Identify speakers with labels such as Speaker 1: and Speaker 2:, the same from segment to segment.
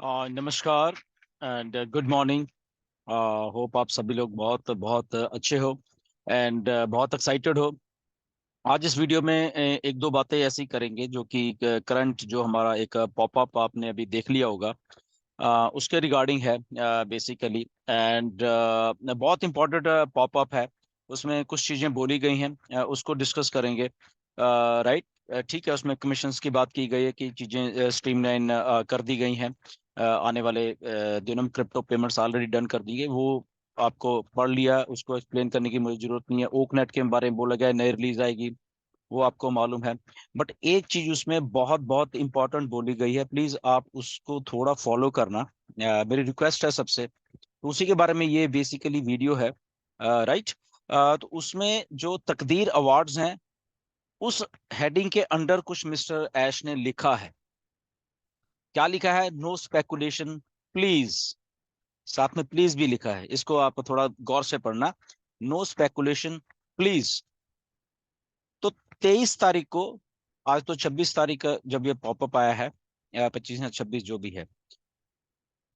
Speaker 1: नमस्कार and good morning. Hope आप सभी लोग बहुत बहुत अच्छे हो एंड बहुत एक्साइटेड हो। आज इस वीडियो में एक दो बातें ऐसी करेंगे जो कि करंट जो हमारा एक पॉपअप आपने अभी देख लिया होगा, उसके रिगार्डिंग है बेसिकली। एंड बहुत इंपॉर्टेंट पॉपअप है। उसमें कुछ चीज़ें बोली गई हैं, उसको डिस्कस करेंगे। राइट। ठीक है, उसमें कमीशंस की बात की गई है कि चीज़ें स्ट्रीमलाइन कर दी गई हैं। आने वाले दिनों में क्रिप्टो पेमेंट्स ऑलरेडी डन कर दी गई, वो आपको पढ़ लिया, उसको एक्सप्लेन करने की मुझे जरूरत नहीं है। ओकनेट के बारे में बोला गया है, नई रिलीज आएगी, वो आपको मालूम है। बट एक चीज उसमें बहुत बहुत इंपॉर्टेंट बोली गई है, प्लीज आप उसको थोड़ा फॉलो करना। मेरी रिक्वेस्ट है सबसे। तो उसी के बारे में ये बेसिकली वीडियो है। राइट। तो उसमें जो तकदीर अवार्ड्स हैं, उस हेडिंग के अंडर कुछ मिस्टर ऐश ने लिखा है। क्या लिखा है? No speculation please. साथ में प्लीज भी लिखा है, इसको आप थोड़ा गौर से पढ़ना। No speculation please. तो 23 तारीख को, आज तो 26 तारीख जब ये पॉपअप आया है, या 25 या 26 जो भी है,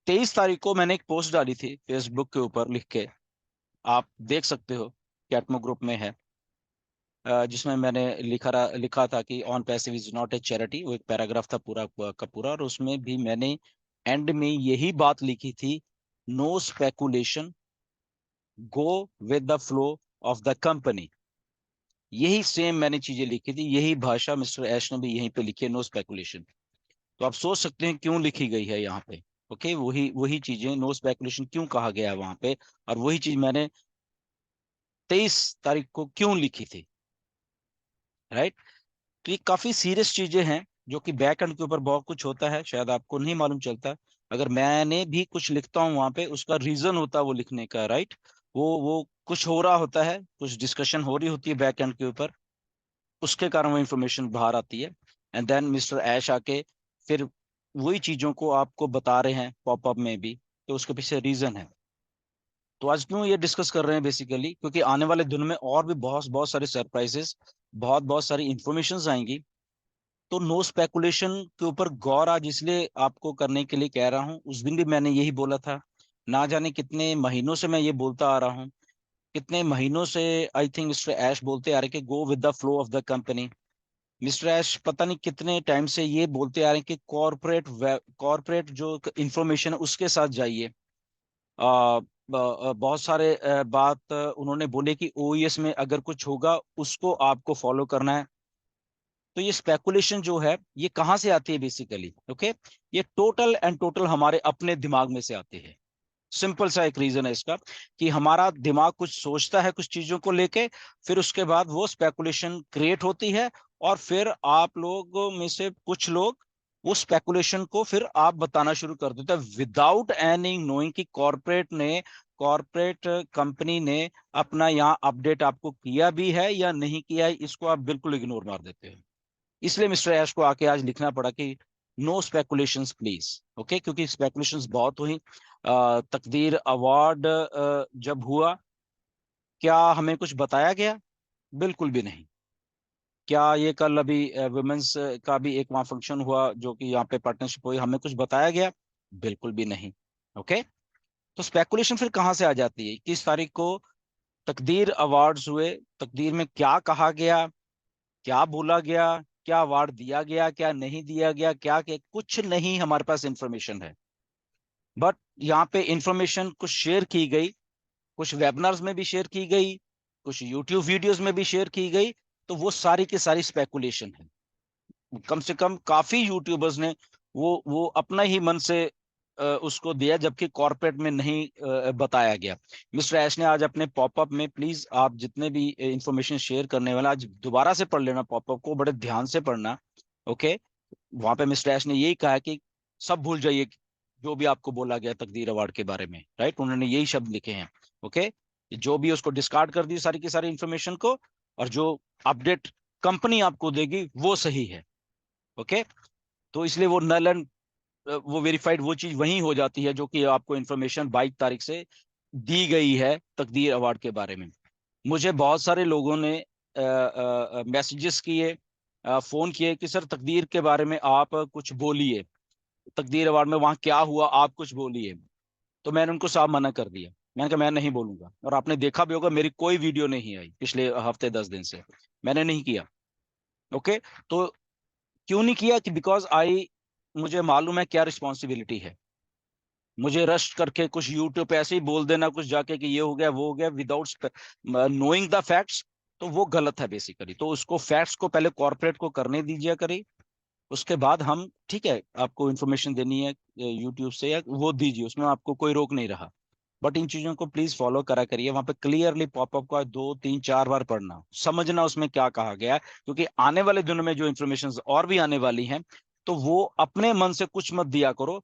Speaker 1: 23 तारीख को मैंने एक पोस्ट डाली थी फेसबुक के ऊपर लिख के। आप देख सकते हो, कैटमो ग्रुप में है। जिसमें मैंने लिखा था कि on passive is not a charity. वो एक पैराग्राफ था पूरा का पूरा, और उसमें भी मैंने एंड में यही बात लिखी थी, no speculation, go with the flow of the company. यही सेम मैंने चीजें लिखी थी, यही भाषा मिस्टर ऐश ने भी यहीं पे लिखी है, नो स्पेकुलेशन। तो आप सोच सकते हैं क्यों लिखी गई है यहाँ पे। ओके, वही वही चीजें, नो स्पेकुलेशन क्यों कहा गया है वहां पे, और वही चीज मैंने 23 तारीख को क्यों लिखी थी। राइट। तो ये काफी सीरियस चीजें हैं, जो कि बैक एंड के ऊपर बहुत कुछ होता है, शायद आपको नहीं मालूम चलता। अगर मैंने भी कुछ लिखता हूँ वहां पे, उसका रीजन होता है वो लिखने का। राइट। वो कुछ हो रहा होता है, कुछ डिस्कशन हो रही होती है बैक एंड के ऊपर, उसके कारण वो इंफॉर्मेशन बाहर आती है। एंड देन मिस्टर ऐश आके फिर वही चीजों को आपको बता रहे हैं पॉपअप में भी। तो उसके पीछे रीजन है। तो आज क्यों ये डिस्कस कर रहे हैं बेसिकली, क्योंकि आने वाले दिनों में और भी बहुत बहुत सारे सरप्राइजेस, बहुत बहुत सारी इंफॉर्मेशन आएंगी। तो नो स्पेकुलेशन के ऊपर गौर आज इसलिए आपको करने के लिए कह रहा हूँ। उस दिन भी मैंने यही बोला था। ना जाने कितने महीनों से मैं ये बोलता आ रहा हूँ, कितने महीनों से आई थिंक मिस्टर ऐश बोलते आ रहे कि go with the flow of the company. Mister Ash पता नहीं कितने टाइम से ये बोलते आ रहे हैं कि कॉरपोरेट जो इंफॉर्मेशन है उसके साथ जाइए। बहुत सारे बात उन्होंने बोले कि ओईएस में अगर कुछ होगा उसको आपको फॉलो करना है। तो ये स्पेकुलेशन जो है ये कहाँ से आती है बेसिकली? ओके, ये टोटल एंड टोटल हमारे अपने दिमाग में से आती है। सिंपल सा एक रीजन है इसका, कि हमारा दिमाग कुछ सोचता है कुछ चीजों को लेके, फिर उसके बाद वो स्पेकुलेशन क्रिएट होती है, और फिर आप लोगों में से कुछ लोग वो स्पेकुलेशन को फिर आप बताना शुरू कर देते हैं विदाउट एनी नोइंग कि कॉरपोरेट कंपनी ने अपना यहाँ अपडेट आपको किया भी है या नहीं किया है। इसको आप बिल्कुल इग्नोर मार देते हो। इसलिए मिस्टर ऐश को आके आज लिखना पड़ा कि नो स्पेकुलेशंस प्लीज। ओके, क्योंकि स्पेकुलेशंस बहुत हुई। तकदीर अवार्ड जब हुआ, क्या हमें कुछ बताया गया? बिल्कुल भी नहीं। क्या ये कल अभी वुमेन्स का भी एक वहाँ फंक्शन हुआ जो कि यहाँ पे पार्टनरशिप हुई, हमें कुछ बताया गया? बिल्कुल भी नहीं। ओके। तो स्पेकुलेशन फिर कहाँ से आ जाती है? 21 तारीख को तकदीर अवार्ड्स हुए। तकदीर में क्या कहा गया, क्या बोला गया, क्या अवार्ड दिया गया, क्या नहीं दिया गया, क्या कुछ नहीं हमारे पास इंफॉर्मेशन है। बट यहाँ पे इंफॉर्मेशन कुछ शेयर की गई, कुछ वेबिनार्स में भी शेयर की गई, कुछ यूट्यूब वीडियोस में भी शेयर की गई। तो वो सारी की सारी स्पेकुलेशन है। कम से कम काफी यूट्यूबर्स ने वो अपना ही मन से उसको दिया, जबकि कॉर्पोरेट में नहीं बताया गया। मिस्टर ऐश ने आज अपने पॉपअप में, प्लीज आप जितने भी इंफॉर्मेशन शेयर करने वाला, आज दोबारा से पढ़ लेना पॉपअप को, बड़े ध्यान से पढ़ना। ओके। वहां पे मिस्टर ऐश ने यही कहा कि सब भूल जाइए जो भी आपको बोला गया तकदीर अवार्ड के बारे में। राइट, उन्होंने यही शब्द लिखे हैं। ओके, जो भी उसको डिस्कार्ड कर दी सारी की सारी इंफॉर्मेशन को, और जो अपडेट कंपनी आपको देगी वो सही है। ओके। तो इसलिए वो नल एंड वो वेरीफाइड वो चीज वही हो जाती है जो कि आपको इंफॉर्मेशन 22 तारीख से दी गई है तकदीर अवार्ड के बारे में। मुझे बहुत सारे लोगों ने मैसेजेस किए, फोन किए कि सर तकदीर के बारे में आप कुछ बोलिए। तकदीर अवार्ड में वहां क्या हुआ आप कुछ बोलिए। तो मैंने उनको साफ मना कर दिया, मैंने कहा मैं नहीं बोलूंगा। और आपने देखा भी होगा मेरी कोई वीडियो नहीं आई पिछले हफ्ते 10 दिन से, मैंने नहीं किया। ओके, तो क्यों नहीं किया कि बिकॉज आई, मुझे मालूम है क्या रिस्पॉन्सिबिलिटी है। मुझे रश करके कुछ यूट्यूब पे ऐसे ही बोल देना कुछ जाके कि ये हो गया वो हो गया विदाउट नोइंग द फैक्ट्स, तो वो गलत है बेसिकली। तो उसको फैक्ट्स को पहले कॉर्पोरेट को करने दीजिए करिए, उसके बाद हम, ठीक है आपको इन्फॉर्मेशन देनी है यूट्यूब से या वो दीजिए, उसमें आपको कोई रोक नहीं रहा। बट इन चीजों को प्लीज फॉलो करा करिए, वहां पे क्लियरली पॉपअप का 2 3 4 बार पढ़ना, समझना उसमें क्या कहा गया है। क्योंकि आने वाले दिनों में जो इन्फॉर्मेशन और भी आने वाली हैं, तो वो अपने मन से कुछ मत दिया करो,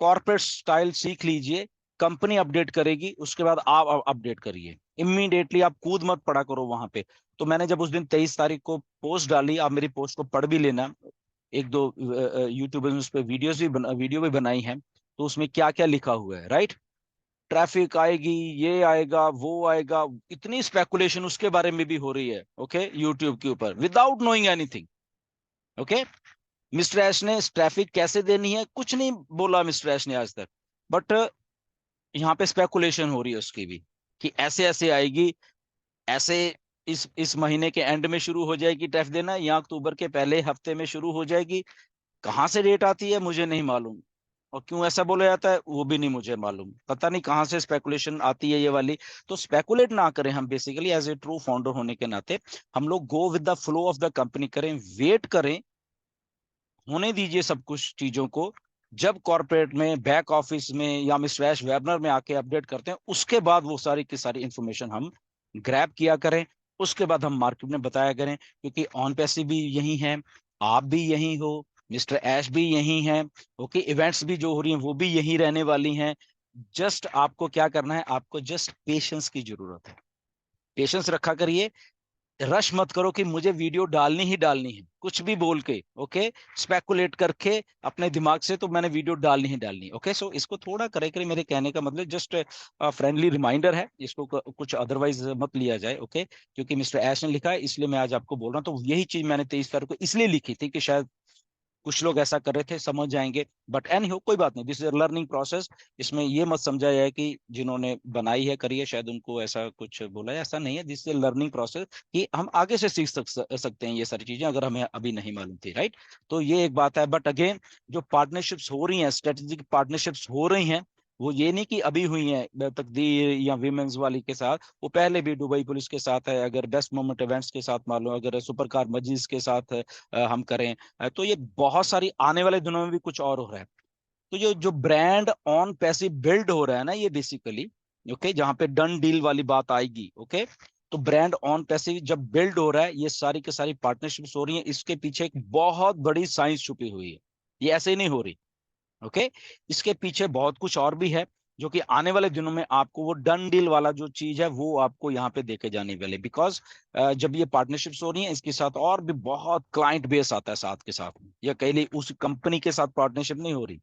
Speaker 1: कॉर्पोरेट स्टाइल सीख लीजिए। कंपनी अपडेट करेगी उसके बाद आप अपडेट करिए, इमीडिएटली आप कूद मत पड़ा करो वहां पे। तो मैंने जब उस दिन 23 तारीख को पोस्ट डाली, आप मेरी पोस्ट को पढ़ भी लेना, एक दो यूट्यूबर्स उस पर वीडियो भी बनाई है, तो उसमें क्या क्या लिखा हुआ है, राइट। ट्रैफिक आएगी, ये आएगा वो आएगा, इतनी स्पेकुलेशन उसके बारे में भी हो रही है, ओके, यूट्यूब के ऊपर without knowing anything. Okay, mister Ash ने ट्रैफिक कैसे देनी है कुछ नहीं बोला मिस्टर ऐश ने आज तक, बट यहाँ पे स्पेकुलेशन हो रही है उसकी भी, कि ऐसे ऐसे आएगी, ऐसे इस महीने के एंड में शुरू हो जाएगी ट्रैफिक देना, या अक्टूबर के पहले हफ्ते में शुरू हो जाएगी। कहाँ से डेट आती है मुझे नहीं मालूम, और क्यों ऐसा बोला जाता है वो भी नहीं मुझे मालूम, पता नहीं कहाँ से स्पेकुलेशन आती है ये वाली। तो स्पेकुलेट ना करें हम, basically as a true founder होने के नाते हम लोग go with the flow of the company करें, वेट करें, होने दीजिए सब कुछ चीजों को। जब कॉर्पोरेट में बैक ऑफिस में या मिस्टर ऐश वेबनर में आके अपडेट करते हैं, उसके बाद वो सारी की सारी इंफॉर्मेशन हम ग्रैब किया करें, उसके बाद हम मार्केट में बताया करें। क्योंकि ऑन पैसे भी यही है, आप भी यही हो, मिस्टर ऐश भी यही है, ओके, इवेंट्स भी जो हो रही हैं वो भी यही रहने वाली हैं। जस्ट आपको क्या करना है, आपको जस्ट पेशेंस की जरूरत है, पेशेंस रखा करिए। रश मत करो कि मुझे वीडियो डालनी ही डालनी है कुछ भी बोल के, ओके, स्पेकुलेट करके अपने दिमाग से, तो मैंने वीडियो डालनी ही डालनी, ओके। सो इसको थोड़ा करे करे, मेरे कहने का मतलब जस्ट फ्रेंडली रिमाइंडर है, इसको कुछ अदरवाइज मत लिया जाए, ओके। क्योंकि मिस्टर ऐश ने लिखा है इसलिए मैं आज आपको बोल रहा हूँ। तो यही चीज मैंने 23 तारीख को इसलिए लिखी थी कि शायद कुछ लोग ऐसा कर रहे थे, समझ जाएंगे। बट एनी हो, कोई बात नहीं, दिस इज लर्निंग प्रोसेस। इसमें ये मत समझा जाए कि जिन्होंने बनाई है करी है शायद उनको ऐसा कुछ बोला है, ऐसा नहीं है। दिस इज लर्निंग प्रोसेस कि हम आगे से सीख सकते हैं ये सारी चीजें, अगर हमें अभी नहीं मालूम थी, राइट। तो ये एक बात है। बट अगेन, जो पार्टनरशिप्स हो रही हैं, स्ट्रेटेजिक पार्टनरशिप्स हो रही हैं, वो ये नहीं कि अभी हुई है तकदीर या विमेंस वाली के साथ, वो पहले भी दुबई पुलिस के साथ है, अगर बेस्ट मोमेंट इवेंट्स के साथ मान लो, अगर सुपर कार मजीज के साथ हम करें, तो ये बहुत सारी आने वाले दिनों में भी कुछ और हो रहा है। तो ये जो ब्रांड ऑन पैसे बिल्ड हो रहा है ना, ये बेसिकली, ओके, जहां पे डन डील वाली बात आएगी, ओके। तो ब्रांड ऑन पैसे जब बिल्ड हो रहा है, ये सारी की सारी पार्टनरशिप्स हो रही हैं, इसके पीछे एक बहुत बड़ी साइंस छुपी हुई है, ये ऐसे ही नहीं हो रही, ओके। इसके पीछे बहुत कुछ और भी है, जो कि आने वाले दिनों में आपको वो डन डील वाला जो चीज है वो आपको यहाँ पे देखे जाने वाले। बिकॉज जब ये पार्टनरशिप्स हो रही हैं, इसके साथ और भी बहुत क्लाइंट बेस आता है साथ के साथ में, या कह ली उस कंपनी के साथ पार्टनरशिप नहीं हो रही,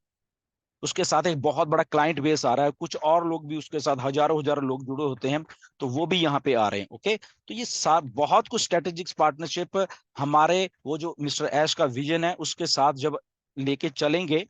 Speaker 1: उसके साथ एक बहुत बड़ा क्लाइंट बेस आ रहा है, कुछ और लोग भी उसके साथ हजारों हजारों लोग जुड़े होते हैं, तो वो भी यहाँ पे आ रहे हैं, ओके। तो ये बहुत कुछ स्ट्रेटेजिक पार्टनरशिप हमारे वो जो मिस्टर ऐश का विजन है उसके साथ जब लेके चलेंगे,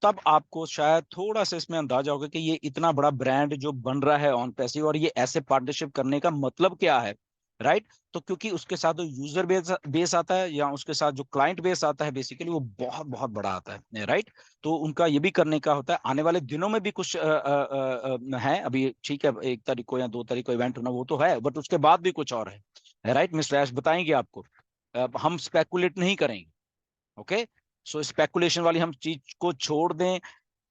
Speaker 1: तब आपको शायद थोड़ा सा इसमें अंदाजा होगा कि ये इतना बड़ा ब्रांड जो बन रहा है ऑन पैसिव, और ये ऐसे पार्टनरशिप करने का मतलब क्या है, राइट। तो क्योंकि उसके साथ जो यूजर बेस आता है, या उसके साथ जो क्लाइंट बेस आता है बेसिकली, वो बहुत बहुत बड़ा आता है, राइट। तो उनका ये भी करने का होता है। आने वाले दिनों में भी कुछ है, अभी ठीक है 1 तारीख को या 2 तारीख को इवेंट होना वो तो है, बट उसके बाद भी कुछ और है, राइट। मिस्टर ऐश बताएंगे आपको, हम स्पेकुलेट नहीं करेंगे, ओके। सो स्पेकुलेशन वाली हम चीज को छोड़ दें,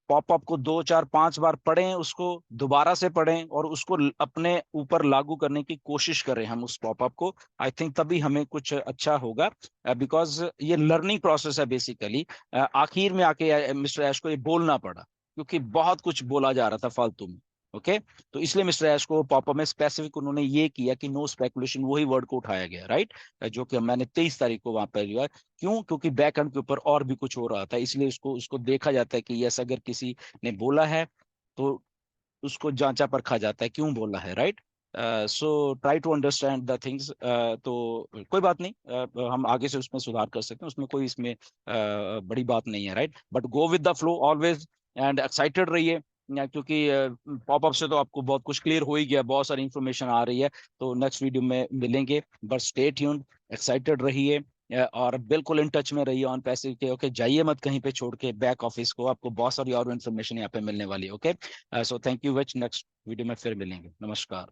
Speaker 1: पॉपअप को 2 4 5 बार पढ़ें, उसको दोबारा से पढ़ें, और उसको अपने ऊपर लागू करने की कोशिश करें हम उस पॉपअप को। आई थिंक तभी हमें कुछ अच्छा होगा, बिकॉज ये लर्निंग प्रोसेस है बेसिकली। आखिर में आके मिस्टर ऐश को ये बोलना पड़ा, क्योंकि बहुत कुछ बोला जा रहा था फालतू में, ओके। तो इसलिए मिस्टर ऐश को पॉपअप में स्पेसिफिक उन्होंने ये किया कि नो स्पेकुलेशन, वही वर्ड को उठाया गया, राइट। जो कि मैंने 23 तारीख को वहां पर लिया। क्यों? क्योंकि बैक एंड के ऊपर और भी कुछ हो रहा था, इसलिए उसको उसको देखा जाता है कि यस, अगर किसी ने बोला है तो उसको जांचा परखा जाता है क्यों बोला है, right. So try to understand the things. तो कोई बात नहीं, हम आगे से उसमें सुधार कर सकते हैं, उसमें कोई इसमें बड़ी बात नहीं है, right. But go with the flow always, and excited रहिए, क्योंकि पॉपअप से तो आपको बहुत कुछ क्लियर हो ही गया, बहुत सारी इंफॉर्मेशन आ रही है। तो नेक्स्ट वीडियो में मिलेंगे, बट स्टे ट्यून्ड, एक्साइटेड रहिए, और बिल्कुल इन टच में रहिए ऑन पैसे के। ओके, जाइए मत कहीं पे छोड़ के बैक ऑफिस को, आपको बहुत सारी और इन्फॉर्मेशन यहाँ पे मिलने वाली है। Okay, so thank you vetch, next video में फिर मिलेंगे, नमस्कार।